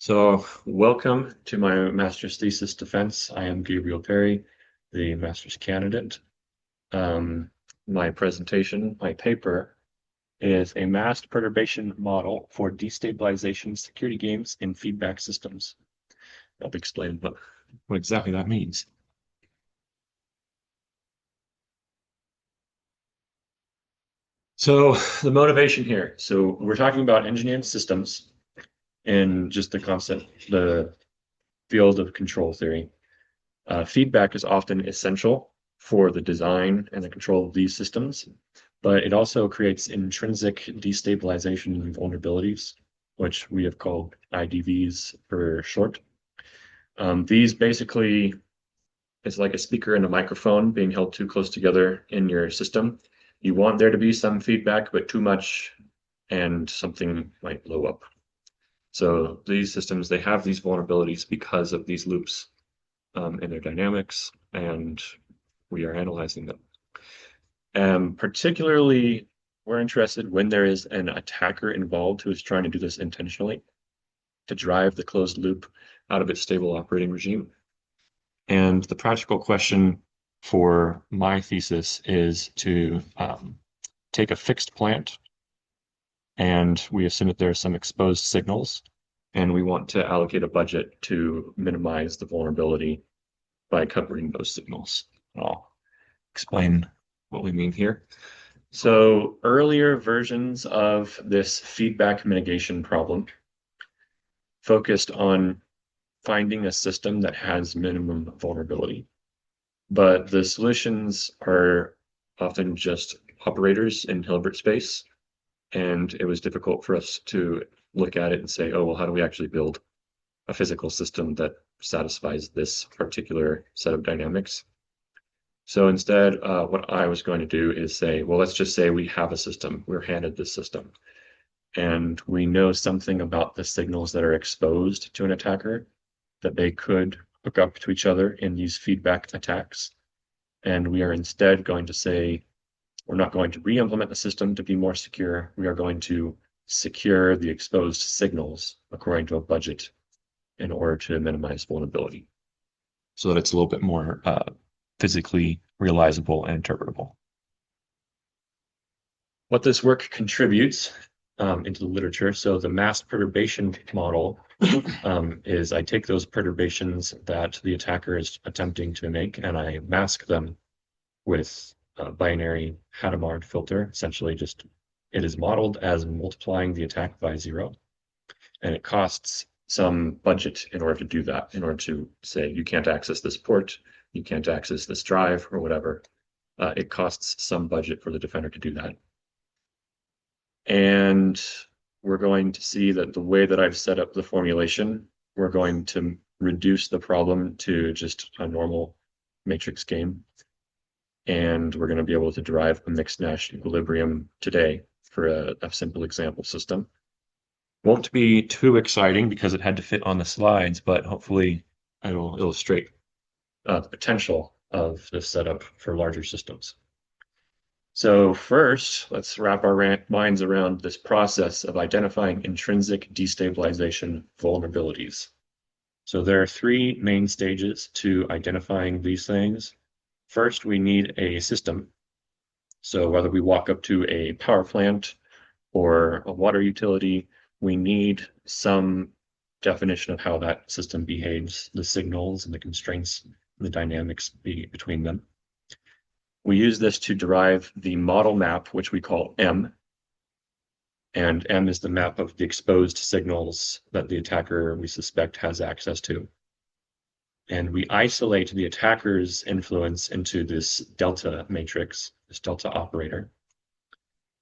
So, welcome to my master's thesis defense. I am Gabriel Perry, the master's candidate. Um, my presentation, my paper, is a masked perturbation model for destabilization security games in feedback systems. I'll explain what exactly that means. So, the motivation here. So, we're talking about engineering systems and just the concept, the field of control theory. Feedback is often essential for the design and the control of these systems, but it also creates intrinsic destabilization and vulnerabilities, which we have called IDVs for short. These basically is like a speaker and a microphone being held too close together in your system. You want there to be some feedback, but too much, and something might blow up. So these systems, they have these vulnerabilities because of these loops in their dynamics, and we are analyzing them. Particularly, we're interested when there is an attacker involved who is trying to do this intentionally to drive the closed loop out of its stable operating regime. And the practical question for my thesis is to take a fixed plant, and we assume that there are some exposed signals, and we want to allocate a budget to minimize the vulnerability by covering those signals. I'll explain what we mean here. So earlier versions of this feedback mitigation problem focused on finding a system that has minimum vulnerability. But the solutions are often just operators in Hilbert space. And it was difficult for us to look at it and say, oh, well, how do we actually build a physical system that satisfies this particular set of dynamics? So instead, what I was going to do is say, well, let's just say we have a system. We're handed this system. And we know something about the signals that are exposed to an attacker, that they could hook up to each other in these feedback attacks. And we are instead going to say, we're not going to re-implement the system to be more secure. We are going to secure the exposed signals according to a budget in order to minimize vulnerability so that it's a little bit more physically realizable and interpretable. What this work contributes into the literature, so the masked-perturbation model is I take those perturbations that the attacker is attempting to make and I mask them with a binary Hadamard filter. Essentially, just it is modeled as multiplying the attack by 0, and it costs some budget in order to do that, in order to say you can't access this port, you can't access this drive, or whatever. It costs some budget for the defender to do that. And we're going to see that the way that I've set up the formulation, we're going to reduce the problem to just a normal matrix game. And we're going to be able to derive a mixed Nash equilibrium today for a simple example system. Won't be too exciting because it had to fit on the slides, but hopefully I will illustrate the potential of this setup for larger systems. So first, let's wrap our minds around this process of identifying intrinsic destabilization vulnerabilities. So there are three main stages to identifying these things. First, we need a system. So whether we walk up to a power plant or a water utility, we need some definition of how that system behaves, the signals and the constraints and the dynamics between them. We use this to derive the model map, which we call M. And M is the map of the exposed signals that the attacker we suspect has access to. And we isolate the attacker's influence into this delta matrix, this delta operator.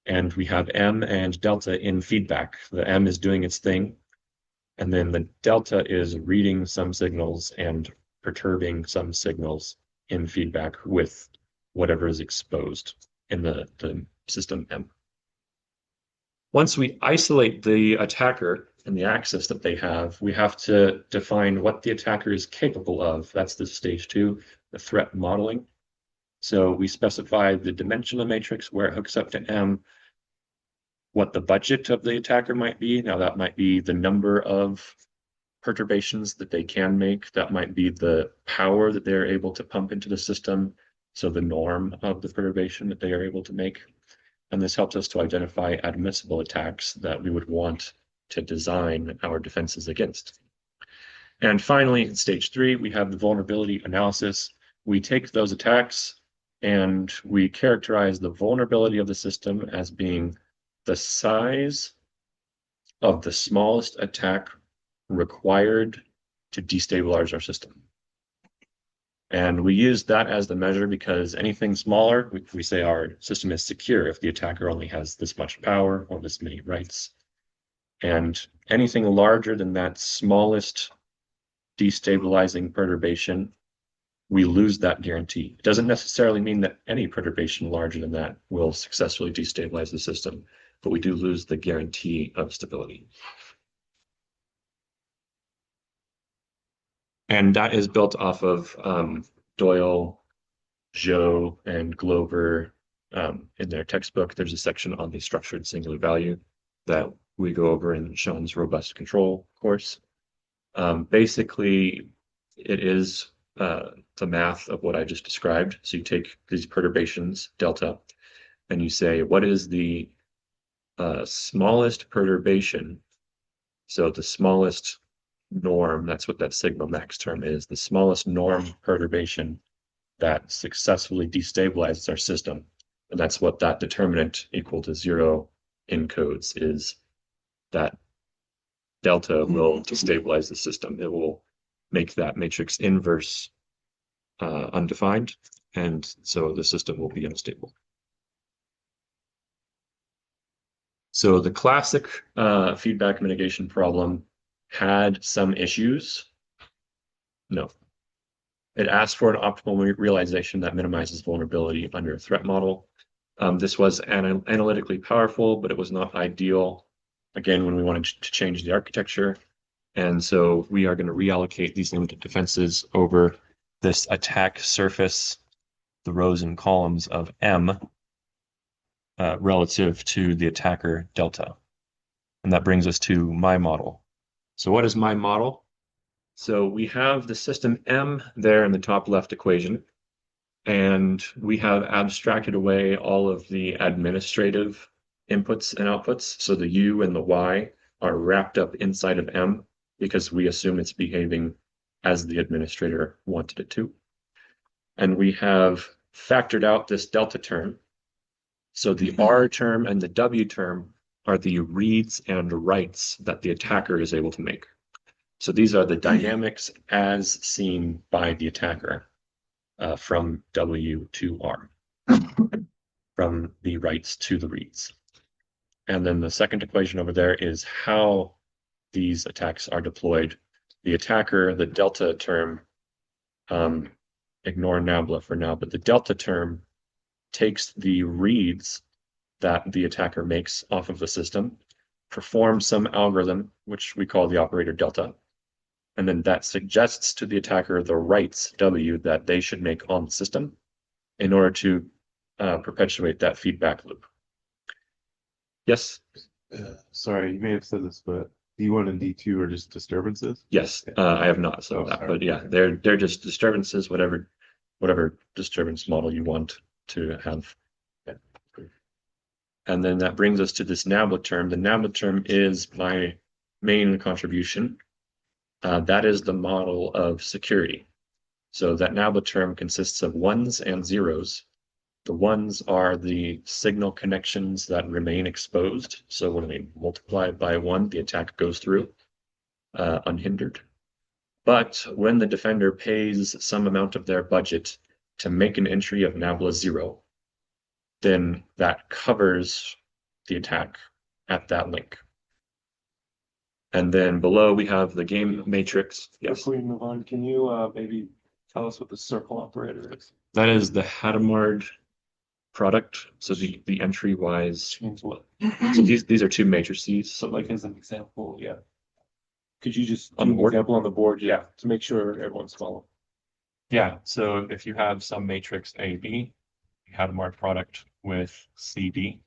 And we have M and delta in feedback. The M is doing its thing, and then the delta is reading some signals and perturbing some signals in feedback with whatever is exposed in the system M. Once we isolate the attacker and the access that they have, we have to define what the attacker is capable of. That's the stage 2, the threat modeling. So we specify the dimensional matrix where it hooks up to M, what the budget of the attacker might be. Now that might be the number of perturbations that they can make. That might be the power that they're able to pump into the system, so the norm of the perturbation that they are able to make. And this helps us to identify admissible attacks that we would want to design our defenses against. And finally, in stage 3, we have the vulnerability analysis. We take those attacks and we characterize the vulnerability of the system as being the size of the smallest attack required to destabilize our system. And we use that as the measure because anything smaller, we say our system is secure if the attacker only has this much power or this many writes. And anything larger than that smallest destabilizing perturbation, we lose that guarantee. It doesn't necessarily mean that any perturbation larger than that will successfully destabilize the system, but we do lose the guarantee of stability. And that is built off of Doyle, Zhou, and Glover in their textbook. There's a section on the structured singular value that we go over in Sean's robust control course. Basically, it is the math of what I just described. So you take these perturbations, delta, and you say, what is the smallest perturbation? So the smallest norm, that's what that sigma max term is, the smallest norm perturbation that successfully destabilizes our system. And that's what that determinant equal to 0 encodes, is that delta will destabilize the system. It will make that matrix inverse undefined, and so the system will be unstable. So the classic feedback mitigation problem had some issues. No. It asked for an optimal realization that minimizes vulnerability under a threat model. This was analytically powerful, but it was not ideal, again, when we wanted to change the architecture. And so we are going to reallocate these limited defenses over this attack surface, the rows and columns of M, relative to the attacker delta. And that brings us to my model. So what is my model? So we have the system M there in the top left equation, and we have abstracted away all of the administrative inputs and outputs. So the U and the Y are wrapped up inside of M because we assume it's behaving as the administrator wanted it to. And we have factored out this delta term. So the R term and the W term are the reads and writes that the attacker is able to make. So these are the dynamics as seen by the attacker from W to R, from the writes to the reads. And then the second equation over there is how these attacks are deployed. The attacker, the delta term, ignore nabla for now, but the delta term takes the reads that the attacker makes off of the system, performs some algorithm, which we call the operator delta, and then that suggests to the attacker the writes W that they should make on the system in order to perpetuate that feedback loop. Yes? Sorry, you may have said this, but D1 and D2 are just disturbances? Yes, I have not said that, but yeah, they're just disturbances, whatever disturbance model you want to have. Yeah. And then that brings us to this nabla term. The nabla term is my main contribution. That is the model of security. So that nabla term consists of ones and zeros. The ones are the signal connections that remain exposed. So when we multiply by 1, the attack goes through unhindered. But when the defender pays some amount of their budget to make an entry of nabla 0, then that covers the attack at that link. And then below we have the game matrix. Yes. Before we move on, can you maybe tell us what the circle operator is? That is the Hadamard product. So the entry-wise. What? So these are two matrices. So like as an example, yeah. Could you just On the do an board? example on the board, yeah, to make sure everyone's following? Yeah, so if you have some matrix AB, you have a marked product with CD,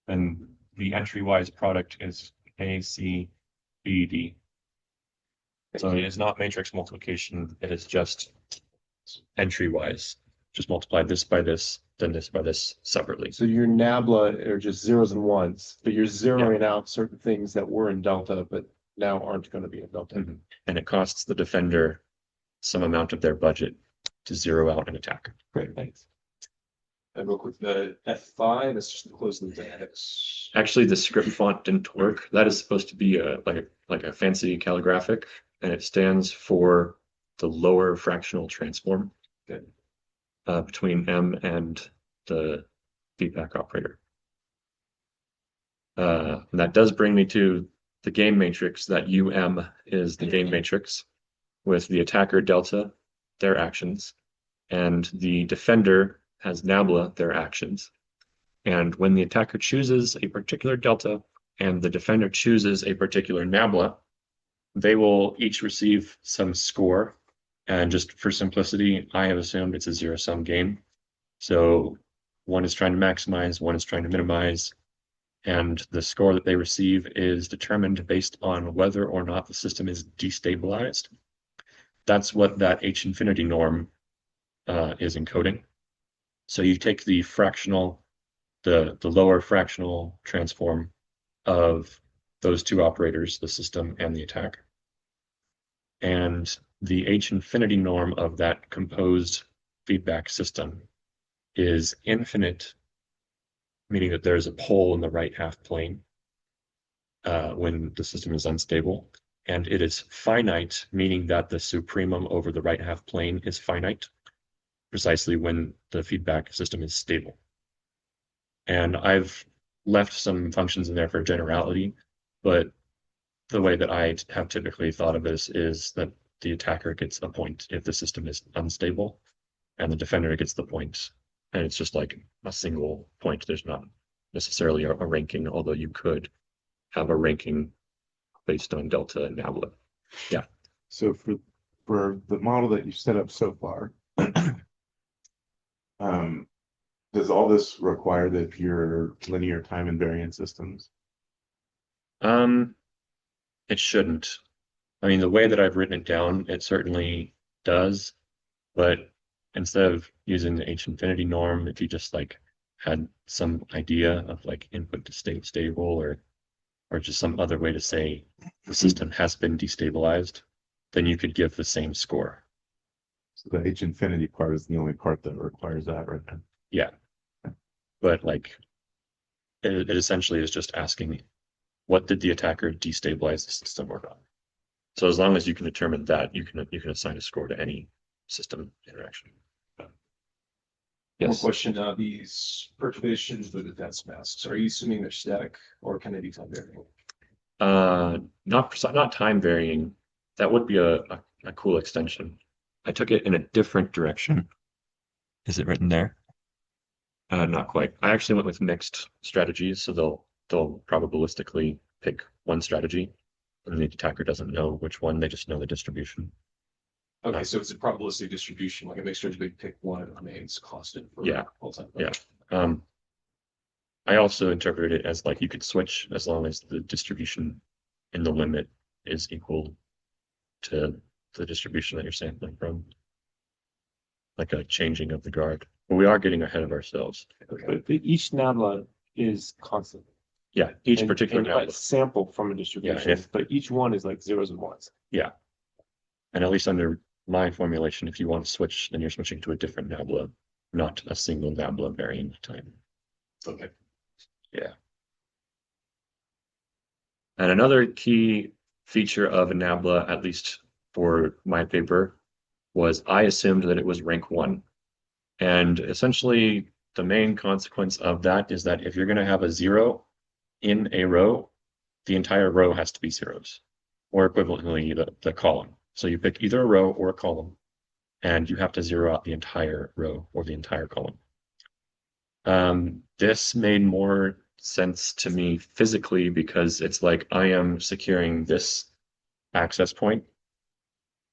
then the entry-wise product is ACBD. So it is not matrix multiplication. It is just entry-wise. Just multiply this by this, then this by this separately. So your nabla are just zeros and ones, but you're zeroing out certain things that were in delta, but now aren't going to be in delta. Mhm. And it costs the defender some amount of their budget to zero out an attack. Great, thanks. And real quick, the F5 is just the closed loop X. Actually, the script font didn't work. That is supposed to be like a fancy calligraphic, and it stands for the lower fractional transform. Okay. Between M and the feedback operator. And that does bring me to the game matrix. That UM is the game matrix with the attacker delta, their actions, and the defender has nabla, their actions. And when the attacker chooses a particular delta and the defender chooses a particular nabla, they will each receive some score. And just for simplicity, I have assumed it's a zero-sum game. So one is trying to maximize, one is trying to minimize, and the score that they receive is determined based on whether or not the system is destabilized. That's what that H infinity norm is encoding. So you take the fractional, the lower fractional transform of those two operators, the system and the attack, and the H infinity norm of that composed feedback system is infinite, meaning that there's a pole in the right half plane when the system is unstable, and it is finite, meaning that the supremum over the right half plane is finite, precisely when the feedback system is stable. And I've left some functions in there for generality, but the way that I have typically thought of this is that the attacker gets a point if the system is unstable, and the defender gets the point. And it's just like a single point. There's not necessarily a ranking, although you could have a ranking based on delta and nabla. Yeah. So for the model that you set up so far, does all this require that pure linear time invariant systems? It shouldn't. I mean, the way that I've written it down, it certainly does, but instead of using the H infinity norm, if you just like had some idea of like input to state stable or just some other way to say the system has been destabilized, then you could give the same score. So the H infinity part is the only part that requires that right now. Yeah. But like it essentially is just asking what did the attacker destabilize the system or not. So as long as you can determine that, you can assign a score to any system interaction. One Yes. question, these perturbations with advanced masks, are you assuming they're static or can they be time varying? Not time varying. That would be a cool extension. I took it in a different direction. Is it written there? Not quite. I actually went with mixed strategies, so they'll probabilistically pick one strategy, and the attacker doesn't know which one. They just know the distribution. Okay, so it's a probabilistic distribution, like a mixed strategy, pick one and it remains constant for Yeah. all time. Yeah. I also interpreted it as like you could switch as long as the distribution in the limit is equal to the distribution that you're sampling from, like a changing of the guard. But we are getting ahead of ourselves. But each nabla is constant. Yeah, each And- particular and nabla. it's sampled from a distribution, if- but each one is like zeros and ones. Yeah. And at least under my formulation, if you want to switch, then you're switching to a different nabla, not a single nabla varying time. Okay. Yeah. And another key feature of a nabla, at least for my paper, was I assumed that it was rank 1. And essentially, the main consequence of that is that if you're going to have a 0 in a row, the entire row has to be zeros, or equivalently the column. So you pick either a row or a column, and you have to zero out the entire row or the entire column. This made more sense to me physically because it's like I am securing this access point.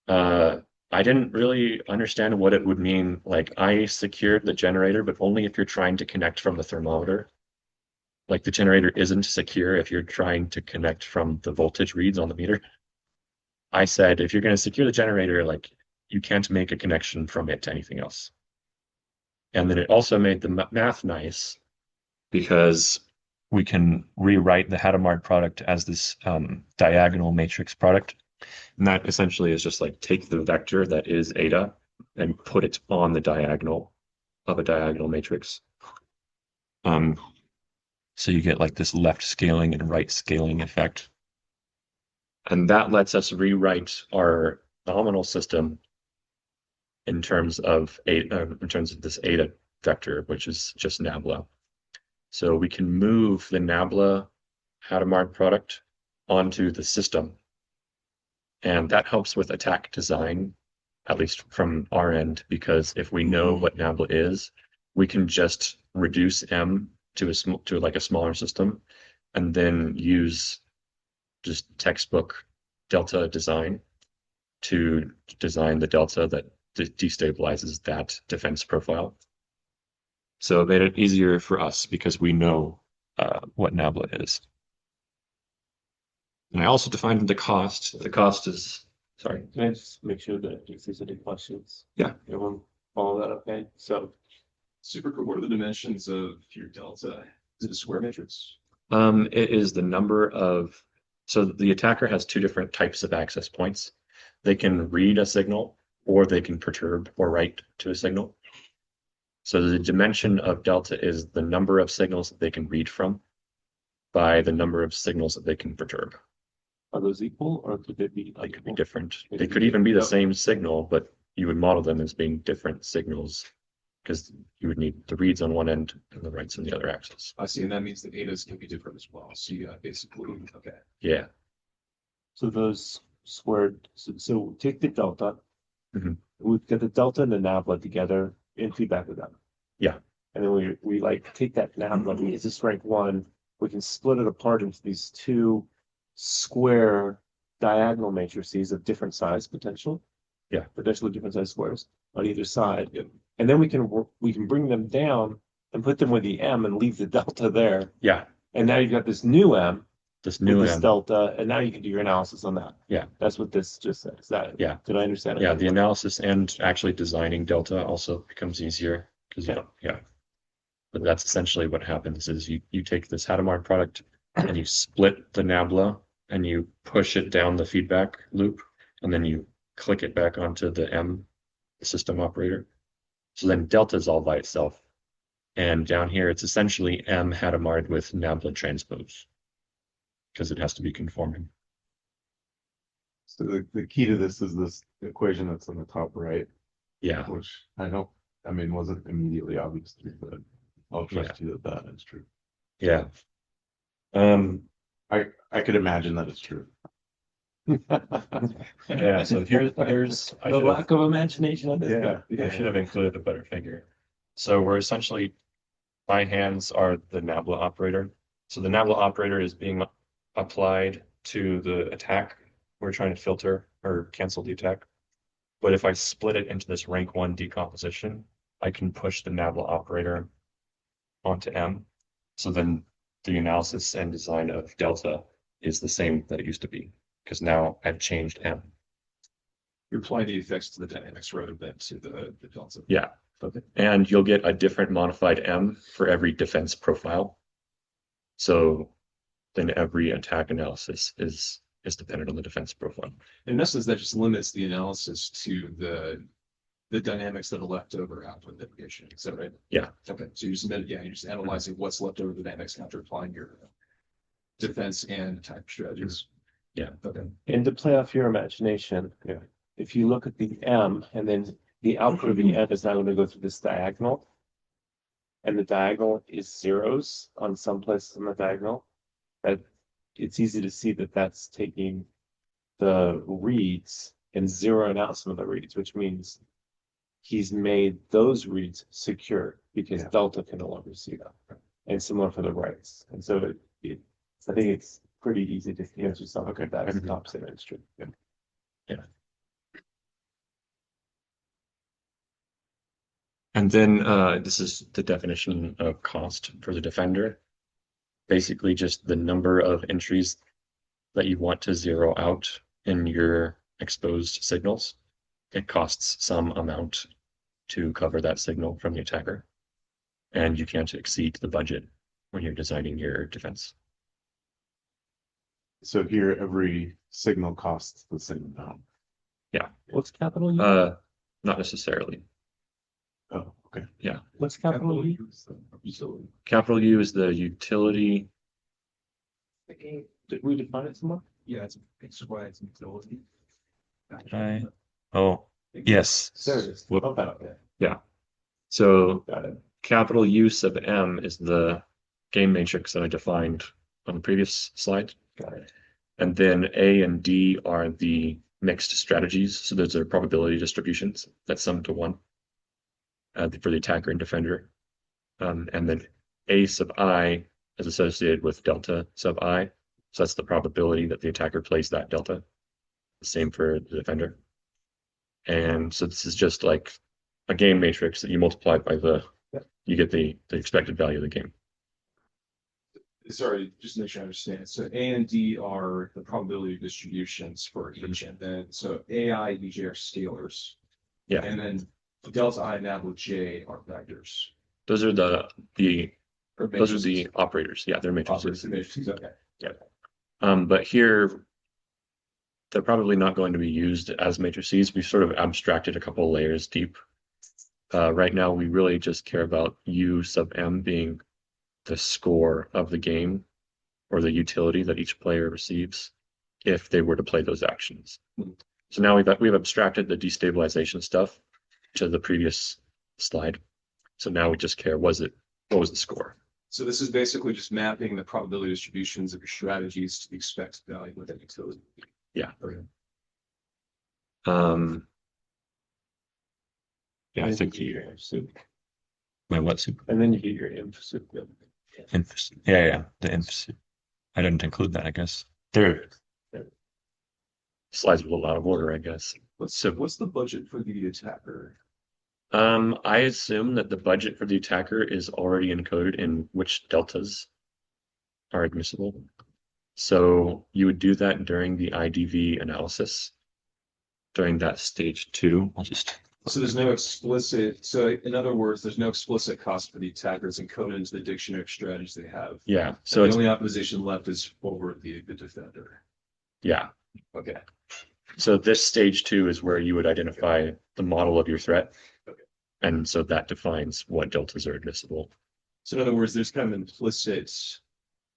I didn't really understand what it would mean. Like I secured the generator, but only if you're trying to connect from the thermometer. Like the generator isn't secure if you're trying to connect from the voltage reads on the meter. I said, if you're going to secure the generator, like you can't make a connection from it to anything else. And then it also made the math nice because we can rewrite the Hadamard product as this diagonal matrix product. And that essentially is just like take the vector that is eta and put it on the diagonal of a diagonal matrix. So you get like this left scaling and right scaling effect. And that lets us rewrite our nominal system in terms of this eta vector, which is just nabla. So we can move the nabla Hadamard product onto the system. And that helps with attack design, at least from our end, because if we know what nabla is, we can just reduce M to like a smaller system, and then use just textbook delta design to design the delta that destabilizes that defense profile. So it made it easier for us because we know what nabla is. And I also defined the cost. The cost is, sorry. Can I just make sure that if there's any questions? Yeah. Everyone follow that, okay? So Super cool. What are the dimensions of your delta? Is it a square matrix? It is the number of, so the attacker has two different types of access points. They can read a signal, or they can perturb or write to a signal. So the dimension of delta is the number of signals that they can read from by the number of signals that they can perturb. are those equal, or could they be They could be unequal? different. They They could could be even be the different. same signal, but you would model them as being different signals because you would need the reads on one end and the writes on the other axis. I see, and that means the etas can be different as well. So you got basically, okay. Yeah. So those squared, so take the delta. Mhm. We've got the delta and the nabla together in feedback with them. Yeah. And then we like take that nabla, it's just rank one, we can split it apart into these two square diagonal matrices of different size potential. Yeah. Potentially different size squares on either side. And then we can bring them down and put them with the M and leave the delta there. Yeah. And now you've got this new M This with new this M. delta, and now you can do your analysis on that. Yeah. That's what this just said. Is that? Yeah. Did I understand it? Yeah, the analysis and actually designing delta also becomes easier because yeah. But that's essentially what happens is you take this Hadamard product and you split the nabla and you push it down the feedback loop, and then you click it back onto the M system operator. So then delta is all by itself. And down here, it's essentially M Hadamard with nabla transpose because it has to be conforming. So the key to this is this equation that's on the top right, Yeah. which wasn't immediately obvious to me, but I'll trust you that that is true. Yeah. I could imagine that it's true. Yeah, so here's I The should have, lack of imagination on this guy. I should have included a better figure. So we're essentially, my hands are the nabla operator. So the nabla operator is being applied to the attack. We're trying to filter or cancel the attack. But if I split it into this rank 1 decomposition, I can push the nabla operator onto M. So then the analysis and design of delta is the same that it used to be, because now I've changed M. You're applying the effects to the dynamics rather than to the delta. Yeah. Okay. And you'll get a different modified M for every defense profile. So then every attack analysis is dependent on the defense profile. In essence, that just limits the analysis to the dynamics that are left over after mitigation. Is that right? Yeah. Okay. So you're just analyzing what's left over the dynamics after applying your defense and attack strategies. Yeah. Okay. And to play off your imagination, if you look at the M and then the output of the M is now going to go through this diagonal, and the diagonal is zeros on some places on the diagonal, that it's easy to see that that's taking the reads and zeroing out some of the reads, which means he's made those reads secure because delta can no longer see them. And similar for the writes. And so I think it's pretty easy to answer something like that as the opposite industry. Yeah. And then this is the definition of cost for the defender. Basically just the number of entries that you want to zero out in your exposed signals, it costs some amount to cover that signal from the attacker. And you can't exceed the budget when you're designing your defense. So here, every signal costs the same amount. What's capital U? Not necessarily. Oh, okay. What's capital U? Utility. Capital U is the utility. Did we define it somewhere? Yeah, it's why it's utility. Oh, yes. There it is. Whoop. Okay. So Got it. capital U sub M is the game matrix that I defined on the previous slide. Got it. And then A and D are the mixed strategies. So those are probability distributions that sum to 1 for the attacker and defender. And then A sub I is associated with delta sub I. So that's the probability that the attacker plays that delta. The same for the defender. And so this is just like a game matrix that you multiply by you get the expected value of the game. Sorry, just to make sure I understand. So A and D are the probability distributions for each, and then so AI, BJ are scalars. Yeah. And then delta I, nabla J are vectors. Those are the Or those are matrices. the operators. Yeah, they're Operators, matrices. matrices, okay. But here they're probably not going to be used as matrices. We've sort of abstracted a couple layers deep. Right now, we really just care about U sub M being the score of the game or the utility that each player receives if they were to play those actions. So now we've abstracted the destabilization stuff to the previous slide. So now we just care, what was the score? So this is basically just mapping the probability distributions of your strategies to the expected value with that utility. Yeah. Okay. Yeah, I And think then you get your soup. my what soup? And then you get your inf soup. Yeah, the inf. I didn't include that, I guess. There. Slides a little out of order, I guess. What's the budget for the attacker? I assume that the budget for the attacker is already encoded in which deltas are admissible. So you would do that during the IDV analysis, during that stage 2. So there's no explicit, so in other words, there's no explicit cost for the attackers encoded into the dictionary of strategies they have. Yeah, so So the it's, only opposition left is for the defender. yeah. Okay. So this stage 2 is where you would identify the model of your threat. Okay. And so that defines what deltas are admissible. So in other words, there's kind of implicit,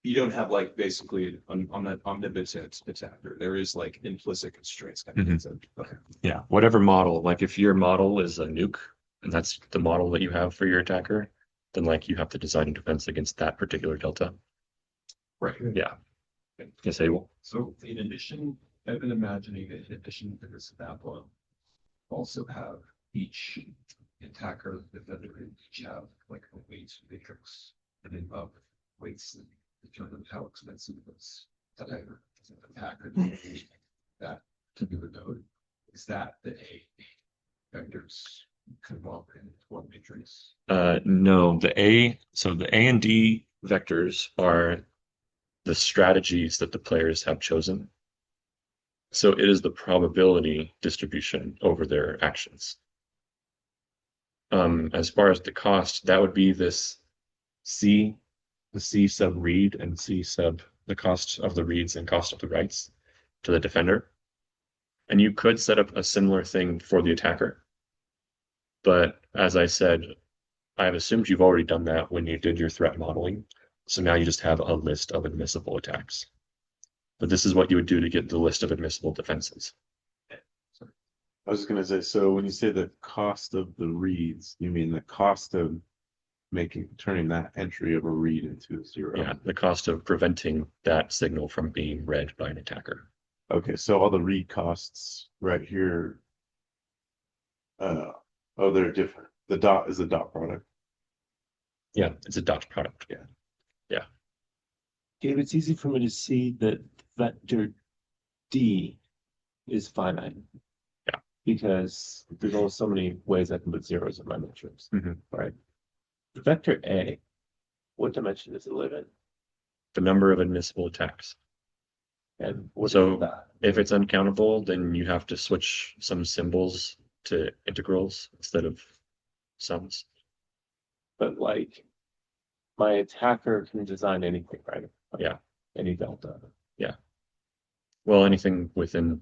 you don't have like basically an omnipotent attacker. There is like implicit constraints. Kind of okay. Yeah, whatever model, like if your model is a nuke and that's the model that you have for your attacker, then like you have to design a defense against that particular delta. Right. Yeah. Yes, Abel. So in addition, I've been imagining that in addition to this example, also have each attacker, defender, each have like a weight matrix and then up weights that determine how expensive this attacker that to do the node. Is that the A vectors convolve in one matrix? No, the A and D vectors are the strategies that the players have chosen. So it is the probability distribution over their actions. As far as the cost, that would be this the C sub read and C sub the cost of the reads and cost of the writes to the defender. And you could set up a similar thing for the attacker. But as I said, I've assumed you've already done that when you did your threat modeling. So now you just have a list of admissible attacks. But this is what you would do to get the list of admissible defenses. I was just gonna say, so when you say the cost of the reads, you mean the cost of turning that entry of a read into a 0? Yeah, the cost of preventing that signal from being read by an attacker. Okay, so all the read costs right here. Oh, they're different. The dot is the dot product. Yeah, it's a dot product. Yeah. Gabe, it's easy for me to see that vector D is finite. Yeah. Because there's only so many ways I can put zeros in my matrix. Mhm. Right. Vector A, what dimension does it live in? The number of admissible attacks. And what is So that? if it's uncountable, then you have to switch some symbols to integrals instead of sums. But like, my attacker can design anything, right? Like, Yeah. Any delta. Well, anything within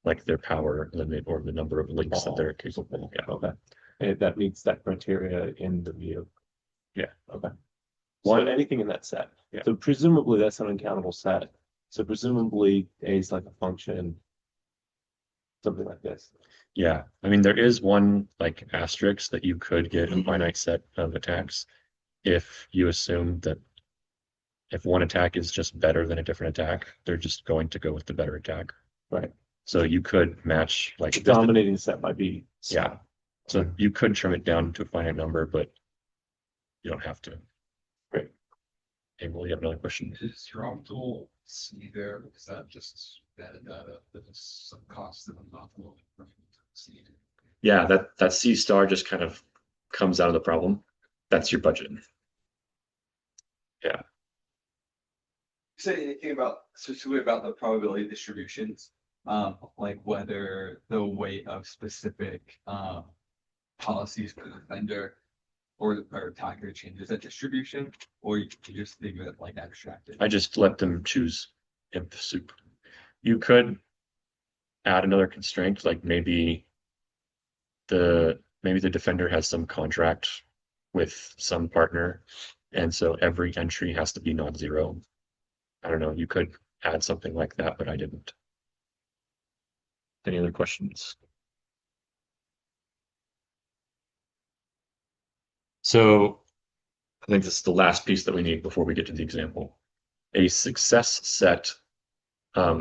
like their power limit or the number of links that they're capable. Yeah. Okay. And that meets that criteria in the view. Yeah. Okay. One- So anything in that set. Yeah. So presumably that's an uncountable set. So presumably A is like a function, something like this. Yeah. I mean, there is one like asterisk that you could get a finite set of attacks if you assume that if one attack is just better than a different attack, they're just going to go with the better attack. Right. So you could match like The dominating set might be. Yeah. So you could trim it down to a finite number, but you don't have to. Great. Okay, well, you have another question. Is your optimal C there? Is that just metadata that is some cost that I'm not willing to see? Yeah, that C star just kind of comes out of the problem. That's your budget. Yeah. Say anything about specifically about the probability distributions, like whether the weight of specific policies for the defender or attacker changes that distribution, or you just think of it like abstracted? I just let them choose imp soup. You could add another constraint, like maybe the defender has some contract with some partner, and so every entry has to be non-zero. I don't know, you could add something like that, but I didn't. Any other questions? So I think this is the last piece that we need before we get to the example. A success set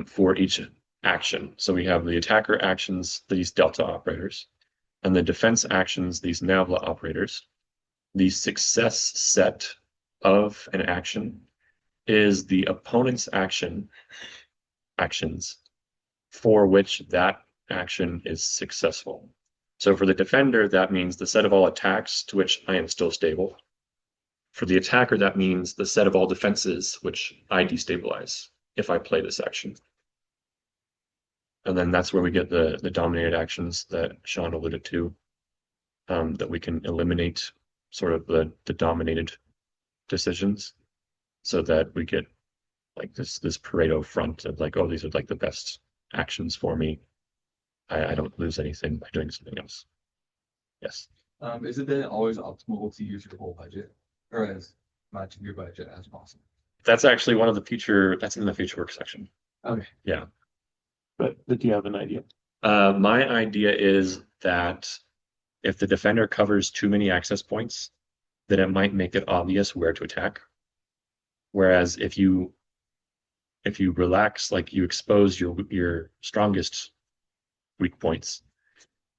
for each action. So we have the attacker actions, these delta operators, and the defense actions, these nabla operators. The success set of an action is the opponent's actions for which that action is successful. So for the defender, that means the set of all attacks to which I am still stable. For the attacker, that means the set of all defenses which I destabilize if I play this action. And then that's where we get the dominated actions that Sean alluded to, that we can eliminate sort of the dominated decisions so that we get like this Pareto front of like, oh, these are like the best actions for me. I don't lose anything by doing something else. Yes. Is it then always optimal to use your whole budget, or as much of your budget as possible? That's actually one of the feature that's in the feature work section. Okay. Yeah. But do you have an idea? My idea is that if the defender covers too many access points, then it might make it obvious where to attack. Whereas if you relax, like you expose your strongest weak points,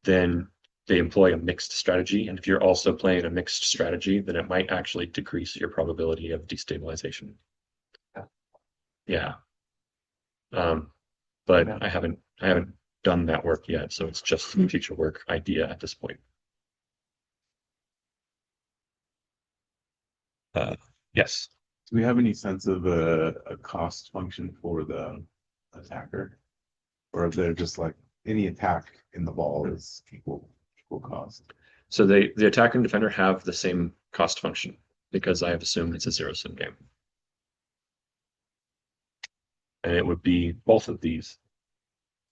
then they employ a mixed strategy. And if you're also playing a mixed strategy, then it might actually decrease your probability of destabilization. Yeah. But I haven't done that work yet, so it's just future work idea at this point. Yes. Do we have any sense of a cost function for the attacker? Or if they're just like any attack in the ball is equal cost? So the attacker and defender have the same cost function because I have assumed it's a zero-sum game. And it would be both of these.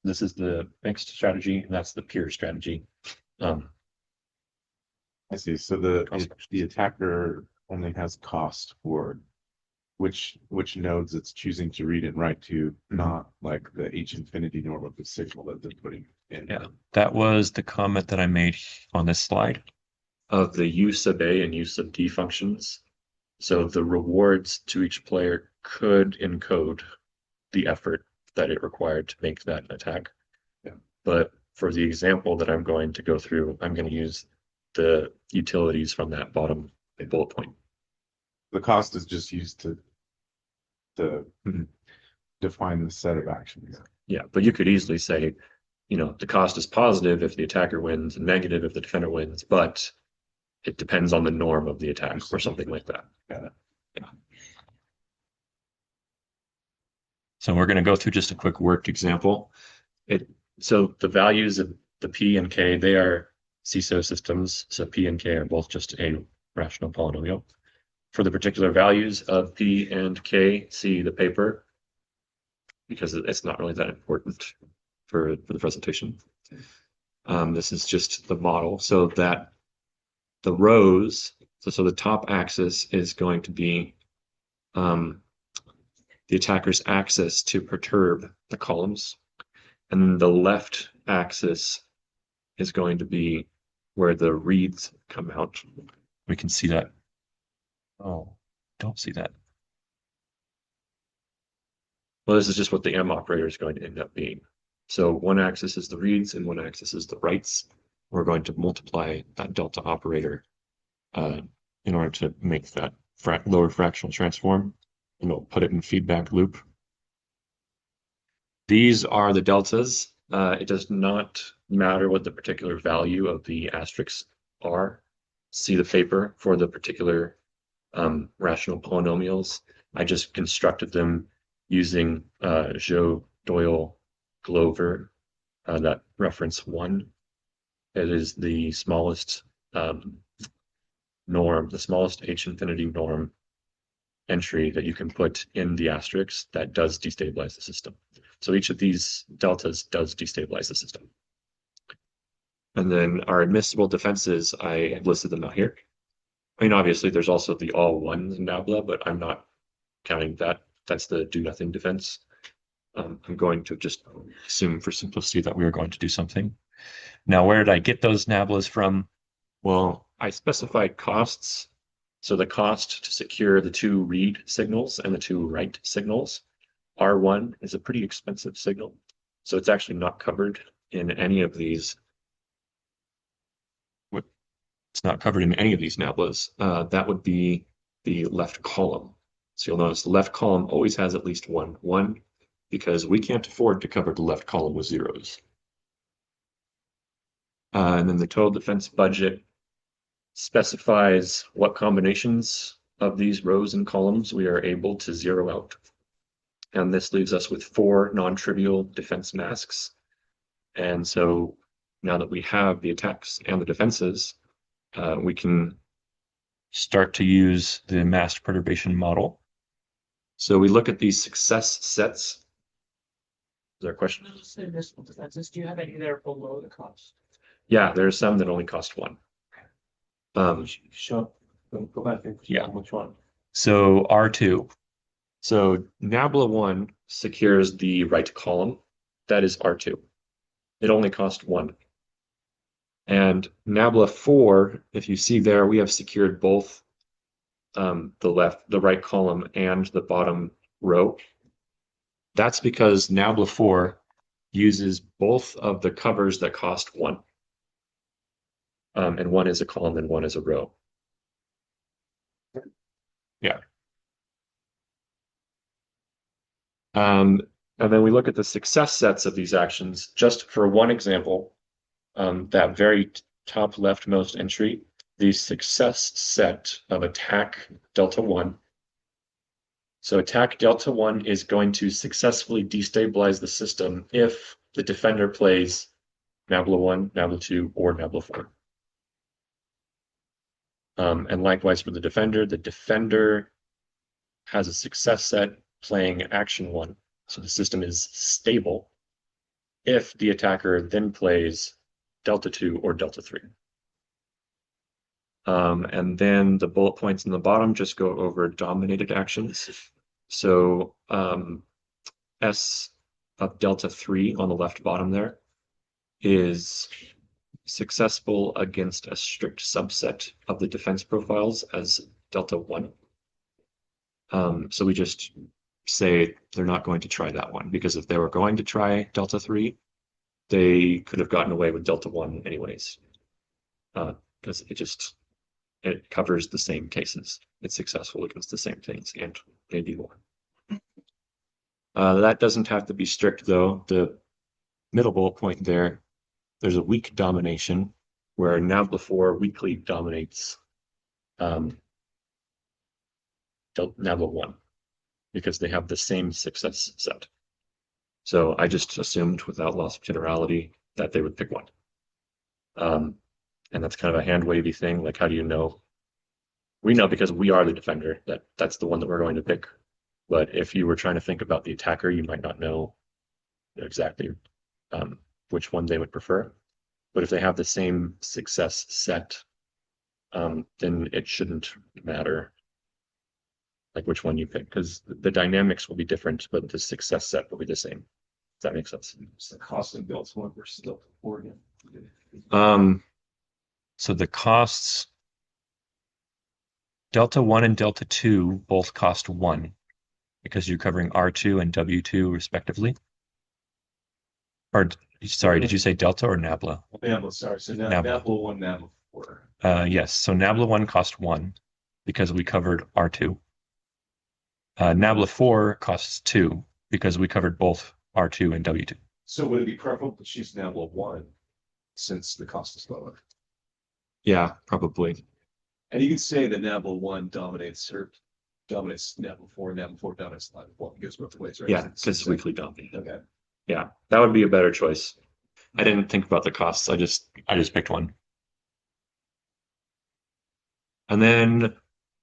This is the mixed strategy, and that's the pure strategy. I see. So the attacker only has cost for which nodes it's choosing to read and write to, not like the H infinity norm of the signal that they're putting in. Yeah, that was the comment that I made on this slide of the U sub A and U sub D functions. So the rewards to each player could encode the effort that it required to make that attack. Yeah. But for the example that I'm going to go through, I'm going to use the utilities from that bottom bullet point. The cost is just used to define the set of actions. Yeah, but you could easily say, the cost is positive if the attacker wins and negative if the defender wins, but it depends on the norm of the attack or something like that. Got it. Yeah. So we're going to go through just a quick worked example. So the values of the P and K, they are CISO systems. So P and K are both just a rational polynomial. For the particular values of P and K, see the paper, because it's not really that important for the presentation. This is just the model, so that the rows, so the top axis is going to be the attacker's access to perturb the columns, and the left axis is going to be where the reads come out. We can see that. Oh, don't see that. Well, this is just what the M operator is going to end up being. So one axis is the reads and one axis is the writes. We're going to multiply that delta operator in order to make that lower fractional transform, and we'll put it in feedback loop. These are the deltas. It does not matter what the particular value of the asterisks are. See the paper for the particular rational polynomials. I just constructed them using Joe Doyle Glover, that reference 1. It is the smallest norm, the smallest H infinity norm entry that you can put in the asterisk that does destabilize the system. So each of these deltas does destabilize the system. And then our admissible defenses, I listed them out here. I mean, obviously, there's also the all ones nabla, but I'm not counting that. That's the do nothing defense. I'm going to just assume for simplicity that we are going to do something. Now, where did I get those nablas from? Well, I specified costs. So the cost to secure the 2 read signals and the 2 write signals. R1 is a pretty expensive signal, so it's actually not covered in any of these. It's not covered in any of these nablas. That would be the left column. So you'll notice the left column always has at least one, because we can't afford to cover the left column with zeros. And then the total defense budget specifies what combinations of these rows and columns we are able to zero out. And this leaves us with 4 non-trivial defense masks. And so now that we have the attacks and the defenses, we can start to use the Masked-Perturbation model. So we look at these success sets. Is there a question? Admissible defenses, do you have any there below the cost? Yeah, there are some that only cost 1. Go back and Yeah. which one? So R2. So nabla 1 secures the right column. That is R2. It only cost 1. And nabla 4, if you see there, we have secured both the right column and the bottom row. That's because nabla 4 uses both of the covers that cost 1. And one is a column and one is a row. Yeah. And then we look at the success sets of these actions. Just for one example, that very top leftmost entry, the success set of attack delta 1. So attack delta 1 is going to successfully destabilize the system if the defender plays nabla 1, nabla 2, or nabla 4. And likewise for the defender has a success set playing action 1. So the system is stable if the attacker then plays delta 2 or delta 3. And then the bullet points in the bottom just go over dominated actions. So S of delta 3 on the left bottom there is successful against a strict subset of the defense profiles as delta 1. So we just say they're not going to try that one, because if they were going to try delta 3, they could have gotten away with delta 1 anyways, because it covers the same cases. It's successful against the same things and maybe more. That doesn't have to be strict though. The middle bullet point there's a weak domination where nabla 4 weakly dominates nabla 1. because they have the same success set. So I just assumed without loss of generality that they would pick one. And that's kind of a hand wavy thing. Like, how do you know? We know because we are the defender that that's the one that we're going to pick. But if you were trying to think about the attacker, you might not know exactly which one they would prefer. But if they have the same success set, then it shouldn't matter like which one you pick, because the dynamics will be different, but the success set will be the same. Does that make sense? It's the cost of Delta 1 versus Delta 4 again. So the costs, Delta 1 and Delta 2 both cost 1 because you're covering R2 and W2 respectively. Or, sorry, did you say Delta or Nabla? Nabla, sorry. So Nabla. Nabla 1, Nabla 4. Yes, so Nabla 1 cost 1 because we covered R2. Nabla 4 costs 2 because we covered both R2 and W2. So would it be preferable to choose Nabla 1 since the cost is lower? Yeah, probably. And you could say that Nabla 1 dominates Nabla 4, Nabla 4 dominates Nabla 1. It goes both ways, right? Yeah, because it's weakly dominated. Okay. Yeah, that would be a better choice. I didn't think about the costs. I just picked one. And then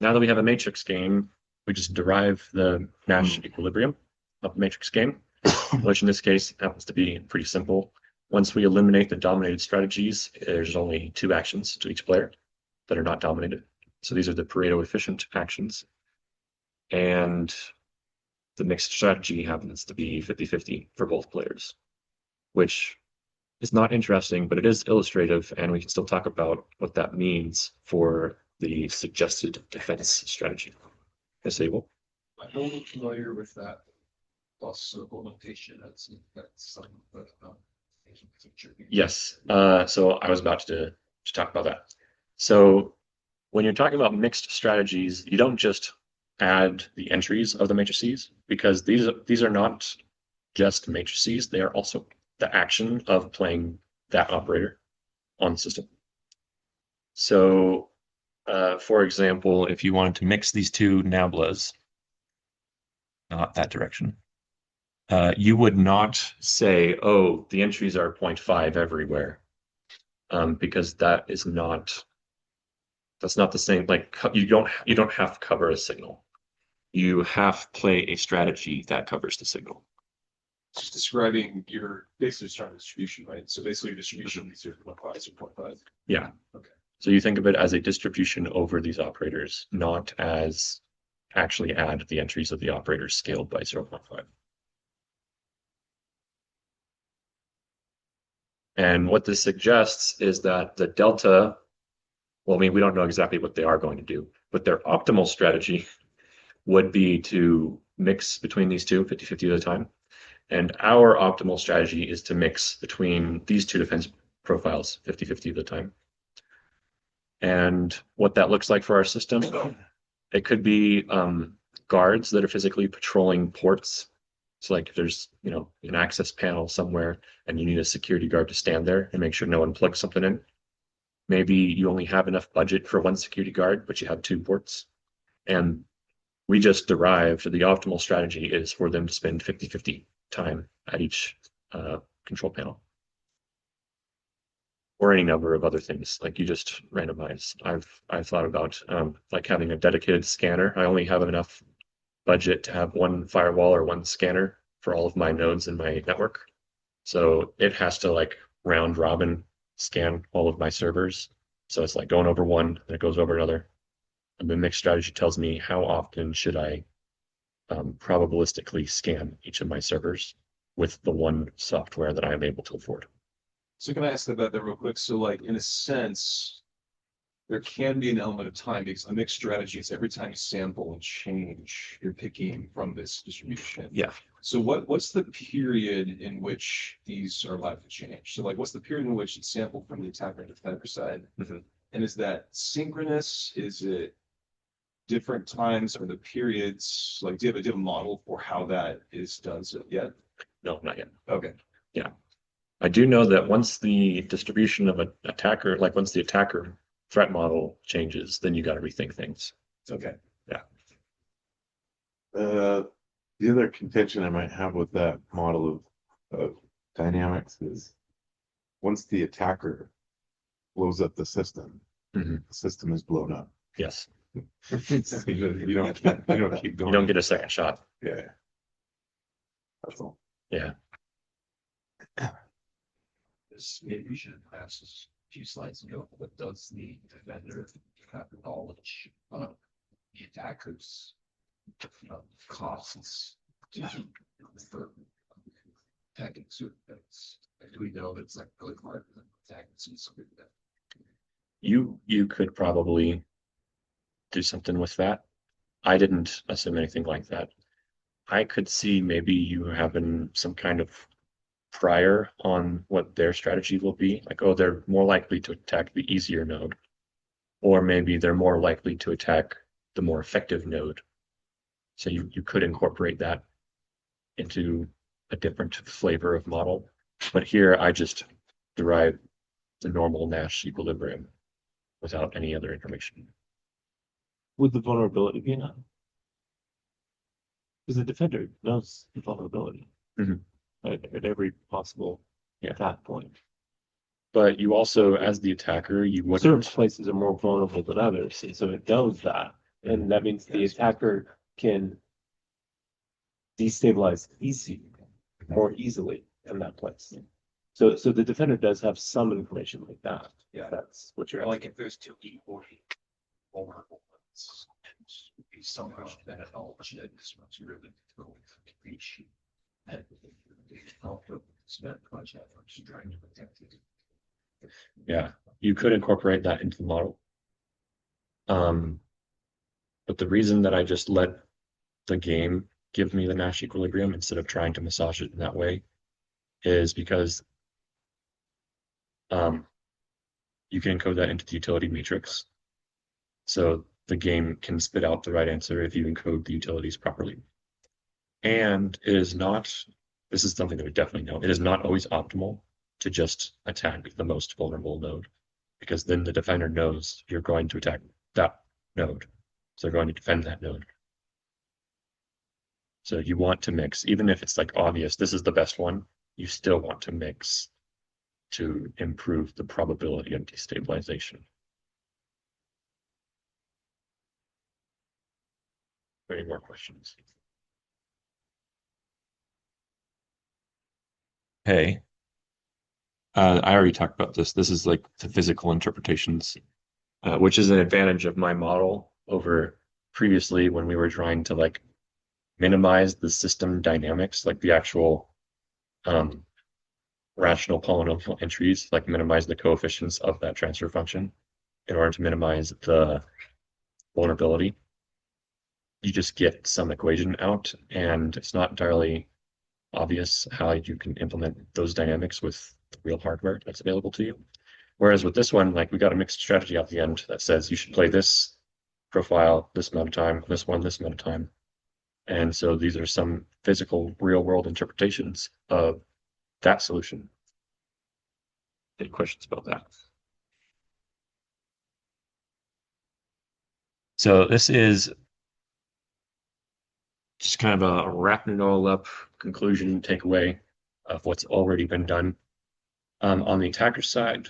now that we have a matrix game, we just derive the Nash equilibrium of the matrix game, which in this case happens to be pretty simple. Once we eliminate the dominated strategies, there's only 2 actions to each player that are not dominated. So these are the Pareto efficient actions. And the mixed strategy happens to be 50-50 for both players, which is not interesting, but it is illustrative, and we can still talk about what that means for the suggested defense strategy. Yes, Abel? I'm only familiar with that plus circle notation. That's something, but Yes. So I was about to talk about that. So when you're talking about mixed strategies, you don't just add the entries of the matrices, because these are not just matrices, they are also the action of playing that operator on the system. So for example, if you wanted to mix these two nablas, not that direction, you would not say, oh, the entries are 0.5 everywhere, because that's not the same. Like, you don't have to cover a signal. You have to play a strategy that covers the signal. It's just describing your basically starting distribution, right? So basically your distribution is 0.5, 0.5. Yeah. Okay. So you think of it as a distribution over these operators, not as actually add the entries of the operators scaled by 0.5. And what this suggests is that the delta, well, I mean, we don't know exactly what they are going to do, but their optimal strategy would be to mix between these two 50-50 at a time. And our optimal strategy is to mix between these two defense profiles 50-50 at a time. And what that looks like for our system, it could be guards that are physically patrolling ports. So like if there's, an access panel somewhere and you need a security guard to stand there and make sure no one plugs something in. Maybe you only have enough budget for one security guard, but you have 2 ports. And we just derived the optimal strategy is for them to spend 50-50 time at each control panel. Or any number of other things, like you just randomize. I've thought about like having a dedicated scanner. I only have enough budget to have 1 firewall or 1 scanner for all of my nodes in my network. So it has to like round robin scan all of my servers. So it's like going over one, then it goes over another. And the mixed strategy tells me how often should I probabilistically scan each of my servers with the one software that I am able to afford. So can I ask about that real quick? So like in a sense, there can be an element of time because a mixed strategy is every time you sample and change, you're picking from this distribution. Yeah. So what's the period in which these are allowed to change? So like what's the period in which it's sampled from the attacker and defender side? Mm-hmm. And is that synchronous? Is it different times or the periods? Like do you have a model for how that is done yet? No, not yet. Okay. Yeah. I do know that once the distribution of an attacker, like once the attacker threat model changes, then you got to rethink things. Okay. Yeah. The other contention I might have with that model of dynamics is once the attacker blows up the system is blown up. Yes, You don't keep going. you don't get a second shot. Yeah. That's all. Yeah. This maybe we should have asked this a few slides ago, but does the defender have knowledge of the attackers costs for attacking certain things? Do we know that it's like really hard to attack something that You could probably do something with that. I didn't assume anything like that. I could see maybe you having some kind of prior on what their strategy will be. Like, oh, they're more likely to attack the easier node, or maybe they're more likely to attack the more effective node. So you could incorporate that into a different flavor of model. But here I just derive the normal Nash equilibrium without any other information. Would the vulnerability be enough? Because the defender knows the vulnerability Mhm. at every possible Yeah. attack point. But you also, as the attacker, you Certain wouldn't. places are more vulnerable than others, and so it knows that. And that means the attacker can destabilize more easily in that place. So the defender does have some information like that. Yeah. That's what you're like if there's two equally vulnerable ones, it'd be so much that knowledge that this one's really difficult to reach. And I'll spend much effort to trying to protect it. Yeah, you could incorporate that into the model. But the reason that I just let the game give me the Nash equilibrium instead of trying to massage it in that way is because you can encode that into the utility matrix. So the game can spit out the right answer if you encode the utilities properly. And it is not, this is something that we definitely know, it is not always optimal to just attack the most vulnerable node, because then the defender knows you're going to attack that node. So they're going to defend that node. So you want to mix, even if it's like obvious, this is the best one, you still want to mix to improve the probability of destabilization. Any more questions? Hey, I already talked about this. This is like the physical interpretations, which is an advantage of my model over previously when we were trying to like minimize the system dynamics, like the actual rational polynomial entries, like minimize the coefficients of that transfer function in order to minimize the vulnerability. You just get some equation out, and it's not entirely obvious how you can implement those dynamics with the real hardware that's available to you. Whereas with this one, like we got a mixed strategy at the end that says you should play this profile this amount of time, this one this amount of time. And so these are some physical real world interpretations of that solution. Any questions about that? So this is just kind of a wrapping it all up conclusion takeaway of what's already been done. On the attacker side,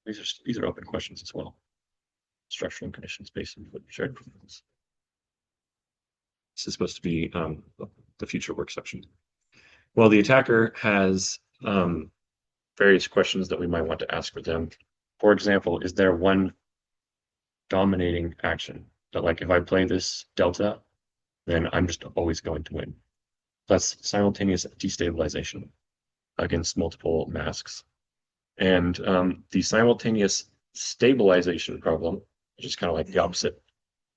these are open questions as well. Structural and conditions based on shared performance. This is supposed to be the future work section. Well, the attacker has various questions that we might want to ask for them. For example, is there one dominating action that, like, if I play this delta, then I'm just always going to win? That's simultaneous destabilization against multiple masks. And the simultaneous stabilization problem, which is kind of like the opposite,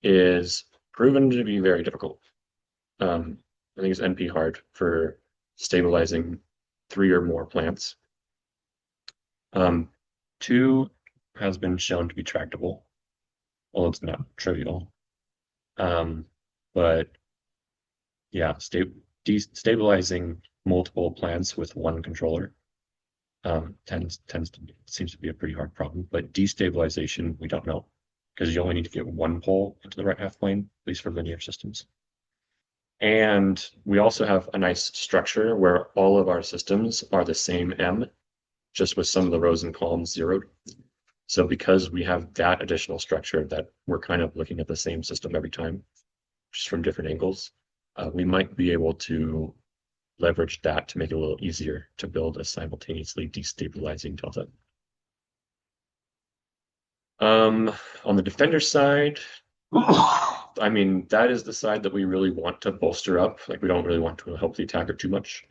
is proven to be very difficult. I think it's NP hard for stabilizing 3 or more plants. 2 has been shown to be tractable. Well, it's not trivial. But yeah, destabilizing multiple plants with one controller seems to be a pretty hard problem. But destabilization, we don't know, because you only need to get one pole into the right half plane, at least for linear systems. And we also have a nice structure where all of our systems are the same M, just with some of the rows and columns zeroed. So because we have that additional structure that we're kind of looking at the same system every time, just from different angles, we might be able to leverage that to make it a little easier to build a simultaneously destabilizing delta. On the defender side, I mean, that is the side that we really want to bolster up. Like, we don't really want to help the attacker too much.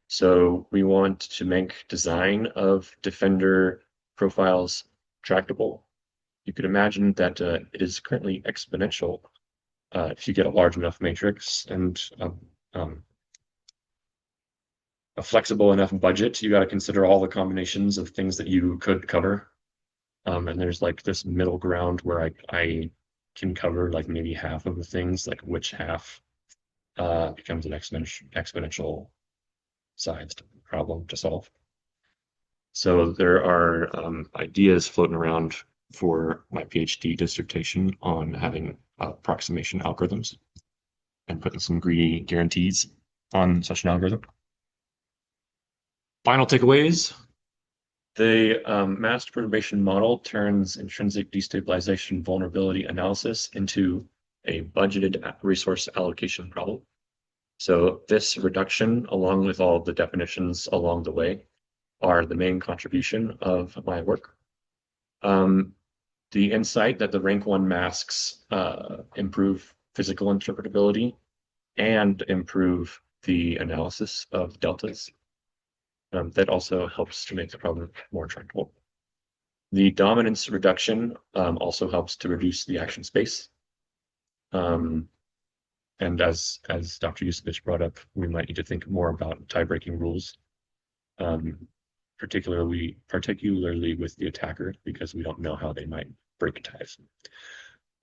So we want to make design of defender profiles tractable. You could imagine that it is currently exponential if you get a large enough matrix and a flexible enough budget. You got to consider all the combinations of things that you could cover. And there's like this middle ground where I can cover like maybe half of the things, like which half becomes an exponential sized problem to solve. So there are ideas floating around for my PhD dissertation on having approximation algorithms and putting some greedy guarantees on such an algorithm. Final takeaways. The Masked-Perturbation model turns intrinsic destabilization vulnerability analysis into a budgeted resource allocation problem. So this reduction, along with all of the definitions along the way, are the main contribution of my work. The insight that the rank 1 masks improve physical interpretability and improve the analysis of deltas. That also helps to make the problem more tractable. The dominance reduction also helps to reduce the action space. And as Dr. Yusevich brought up, we might need to think more about tie-breaking rules, particularly with the attacker, because we don't know how they might break ties.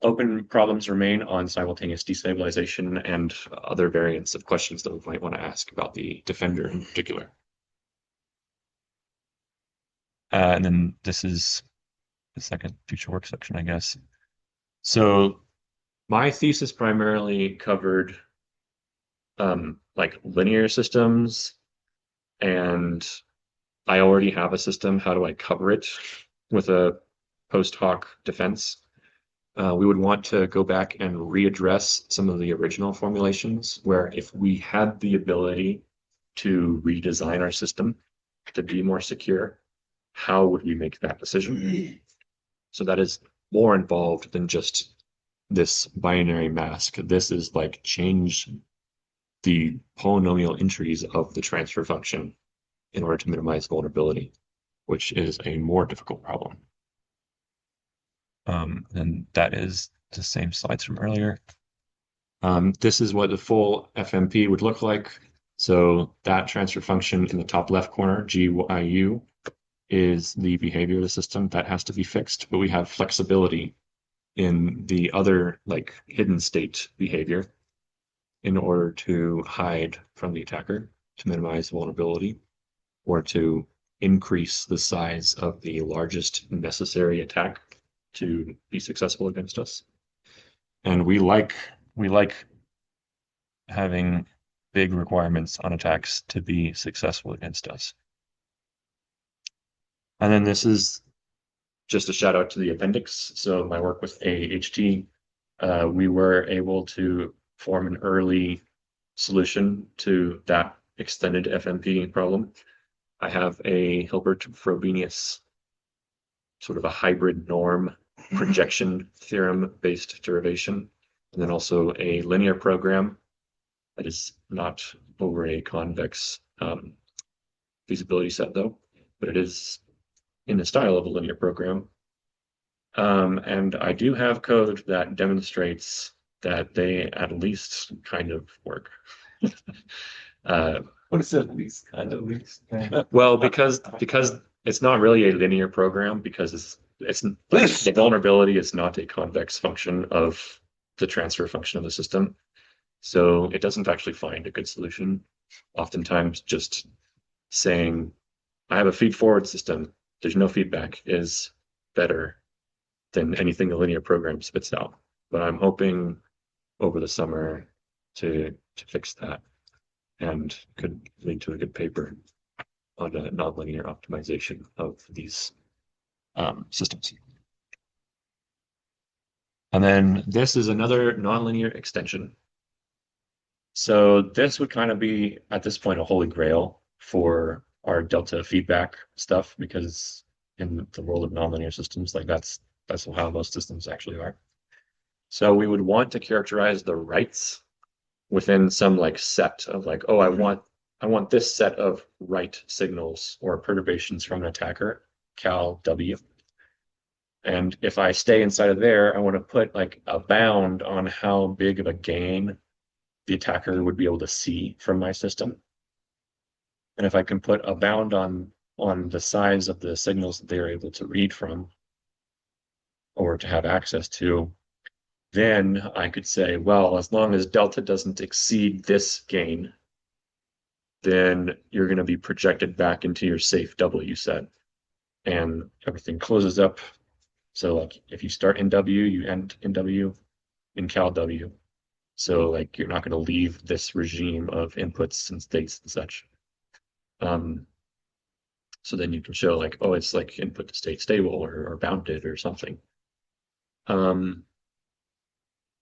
Open problems remain on simultaneous destabilization and other variants of questions that we might want to ask about the defender in particular. And then this is the second future work section, I guess. So my thesis primarily covered like linear systems, and I already have a system. How do I cover it with a post hoc defense? We would want to go back and readdress some of the original formulations where if we had the ability to redesign our system to be more secure, how would we make that decision? So that is more involved than just this binary mask. This is like change the polynomial entries of the transfer function in order to minimize vulnerability, which is a more difficult problem. And that is the same slides from earlier. This is what the full FMP would look like. So that transfer function in the top left corner, GYU, is the behavior of the system that has to be fixed, but we have flexibility in the other like hidden state behavior in order to hide from the attacker, to minimize vulnerability, or to increase the size of the largest necessary attack to be successful against us. And we like having big requirements on attacks to be successful against us. And then this is just a shout out to the appendix. So my work with AHT, we were able to form an early solution to that extended FMP problem. I have a Hilbert-Frobenius, sort of a hybrid norm projection theorem based derivation, and then also a linear program that is not over a convex feasibility set though, but it is in the style of a linear program. And I do have code that demonstrates that they at least kind of work. What is at least kind of least? Well, because it's not really a linear program, because it's the vulnerability is not a convex function of the transfer function of the system. So it doesn't actually find a good solution. Oftentimes just saying, I have a feed forward system, there's no feedback, is better than anything the linear program spits out. But I'm hoping over the summer to fix that, and could lead to a good paper on a nonlinear optimization of these systems. And then this is another nonlinear extension. So this would kind of be, at this point, a holy grail for our delta feedback stuff, because in the world of nonlinear systems, like that's how most systems actually are. So we would want to characterize the rights within some like set of like, oh, I want this set of right signals or perturbations from an attacker, cal W. And if I stay inside of there, I want to put like a bound on how big of a gain the attacker would be able to see from my system. And if I can put a bound on the size of the signals that they're able to read from or to have access to, then I could say, well, as long as delta doesn't exceed this gain, then you're going to be projected back into your safe W set, and everything closes up. So like if you start in W, you end in W, in cal W. So like you're not going to leave this regime of inputs and states and such. So then you can show like, oh, it's like input to state stable or bounded or something.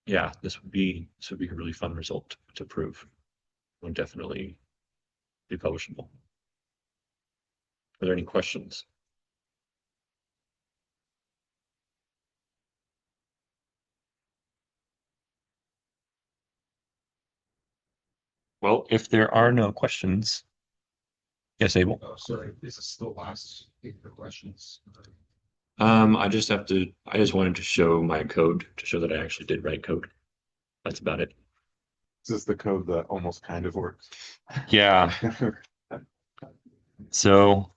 Yeah, this would be a really fun result to prove. Would definitely be publishable. Are there any questions? Well, if there are no questions, yes, Abel. Oh, sorry, this is the last paper questions. I just wanted to show my code to show that I actually did write code. That's about it. This is the code that almost kind of works. Yeah. So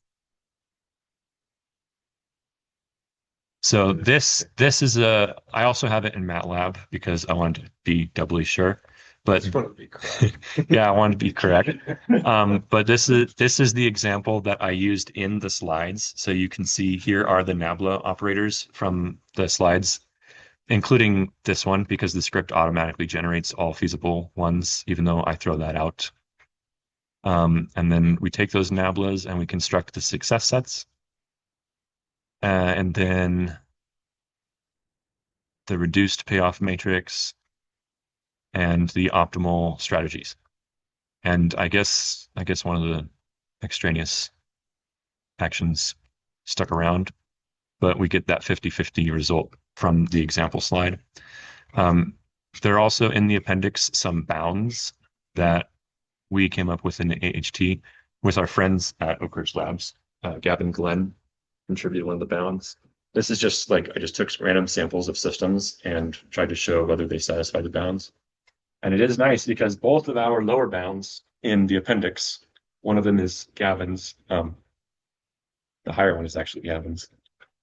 this is I also have it in MATLAB because I wanted to be doubly sure. But yeah, I wanted to be correct. But this is the example that I used in the slides. So you can see here are the nabla operators from the slides, including this one, because the script automatically generates all feasible ones, even though I throw that out. And then we take those nablas and we construct the success sets. And then the reduced payoff matrix and the optimal strategies. And I guess one of the extraneous actions stuck around, but we get that 50-50 result from the example slide. There are also in the appendix some bounds that we came up with in the AHT with our friends at Oak Ridge Labs. Gavin Glenn contributed one of the bounds. This is just like, I just took random samples of systems and tried to show whether they satisfy the bounds. And it is nice because both of our lower bounds in the appendix, one of them is Gavin's. The higher one is actually Gavin's.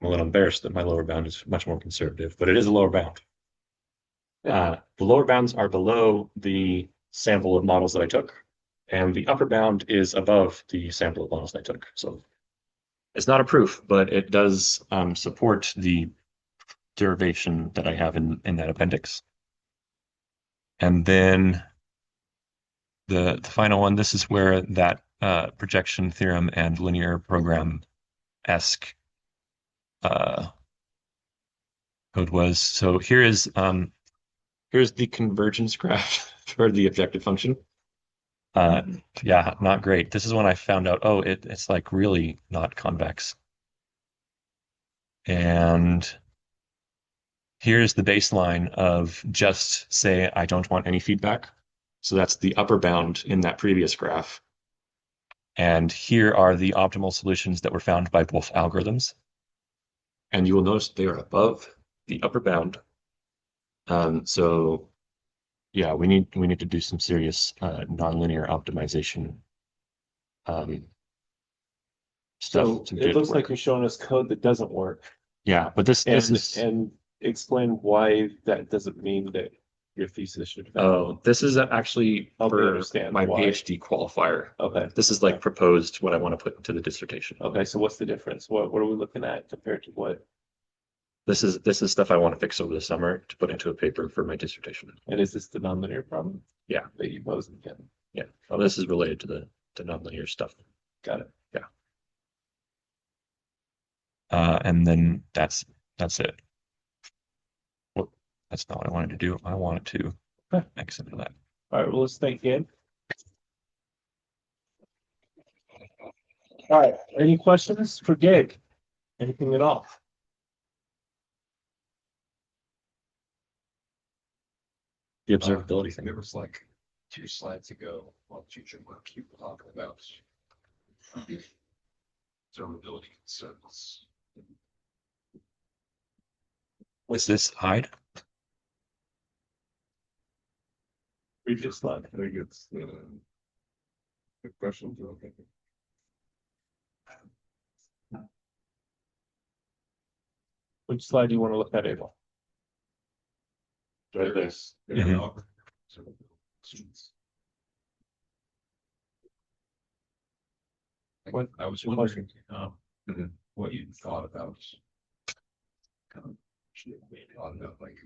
I'm a little embarrassed that my lower bound is much more conservative, but it is a lower bound. The lower bounds are below the sample of models that I took, and the upper bound is above the sample of models that I took. So it's not a proof, but it does support the derivation that I have in that appendix. And then the final one, this is where that projection theorem and linear program-esque code was. So here's the convergence graph for the objective function. Yeah, not great. This is when I found out, oh, it's like really not convex. And here's the baseline of just say I don't want any feedback. So that's the upper bound in that previous graph. And here are the optimal solutions that were found by both algorithms. And you will notice they are above the upper bound. So yeah, we need to do some serious nonlinear optimization stuff. So it looks like you're showing us code that doesn't work. Yeah, but this is and explain why that doesn't mean that your thesis should fail. Oh, this is actually Help me for understand my why. PhD qualifier. Okay. This is like proposed what I want to put into the dissertation. Okay, so what's the difference? What are we looking at compared to what? This is stuff I want to fix over the summer to put into a paper for my dissertation. And is this the nonlinear problem? Yeah. That you posed again? Yeah. Well, this is related to the nonlinear stuff. Got it. And then that's it. Well, that's not what I wanted to do. I wanted to exit that. All right, well, let's think again. All right, any questions for Gabe? Anything at all? The observability thing. There was like 2 slides ago while teacher work, you were talking about observability concerns. Was this hide? Previous slide. I think it's good question. Okay. Which slide do you want to look at, Abel? Right there. Mhm. What- I was what wondering, Mhm. what you thought about. Kind of, thought about like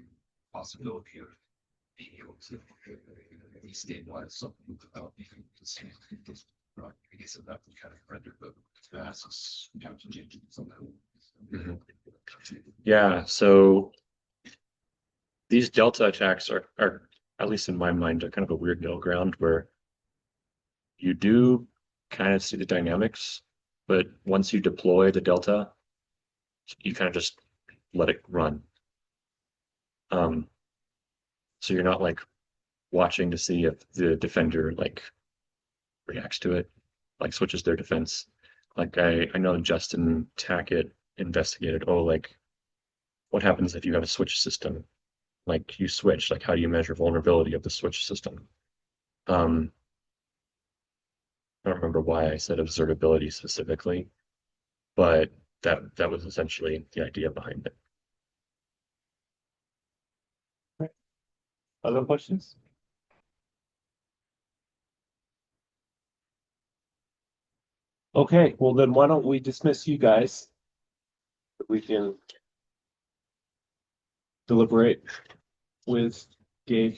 possibility of being able to destabilize something without being the same. Right, I guess that would kind of render the masks changing somehow. Mhm. Yeah, so these delta attacks are, at least in my mind, are kind of a weird middle ground where you do kind of see the dynamics, but once you deploy the delta, you kind of just let it run. So you're not like watching to see if the defender like reacts to it, like switches their defense. Like I know Justin Tackett investigated, oh, like what happens if you have a switch system? Like you switch, like how do you measure vulnerability of the switch system? I don't remember why I said observability specifically, but that was essentially the idea behind it. Other questions? Okay, well then why don't we dismiss you guys? We can deliberate with Gabe